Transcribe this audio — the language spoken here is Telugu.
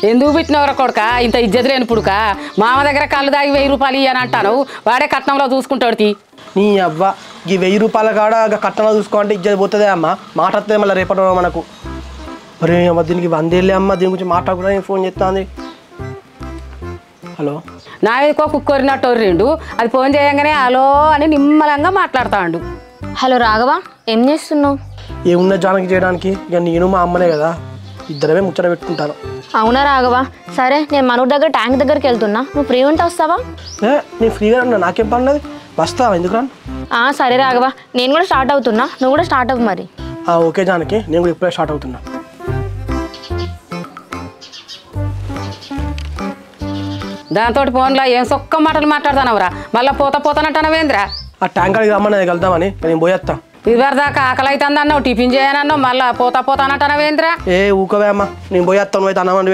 ఎందుకు పెట్టినవరా కొడుక ఇంత ఇజ్జత్ లేని పుడుక మామ దగ్గర కళ్ళు దాగి 1000 రూపాయలు ఇయ్యని అంటాను వాడే కట్నంలో చూసుకుంటాడు నీ అవ్వ ఈ 1000 రూపాయల కాడ కట్నంలో చూసుకోవాలంటే ఇజ్జత్ పోతుందే అమ్మ మాట వస్తుంది మళ్ళీ రేపటి మనకు అరే అమ్మ దీనికి 100 ఏళ్ళే అమ్మ దీని గురించి మాట్లాడుకున్నా ఫోన్ చేస్తుంది హలో నా మీదకో కుక్కొరినట్టు రెండు అది ఫోన్ చేయంగానే హలో అని నిమ్మలంగా మాట్లాడతాడు హలో రాఘవ ఏం చేస్తున్నావు ఏమున్నా జానకి చేయడానికి ఇక నేను మా అమ్మనే కదా ఇద్దరమే ముచ్చట పెట్టుకుంటాను అవునా రాఘవ సరే నేను మనూరు దగ్గర ట్యాంక్ దగ్గరికి వెళ్తున్నా నువ్వు ఫ్రీ ఉంటే వస్తావా నేను ఫ్రీగా ఉన్నా నాకేం పని లేదు వస్తావా ఎందుకు రాను సరే రాఘవ నేను కూడా స్టార్ట్ అవుతున్నా నువ్వు కూడా స్టార్ట్ అవ్వు మరి ఓకే జానకి నేను కూడా ఇప్పుడే స్టార్ట్ అవుతున్నా దాంతో ఫోన్లో ఏం సొక్క మాటలు మాట్లాడతానవరా మళ్ళీ పోతానంటానవేంద్రా ఆ ట్యాంక్ అడిగి రమ్మని వెళ్దామని నేను పోయేస్తా ఇదివరదాకా ఆకలి అవుతుంది అన్నావు టిఫిన్ చేయనన్నావు మళ్ళీ పోతానంటానవేంద్రా ఊకవే అమ్మ నేను పోయేస్తాను అయితే అన్నమని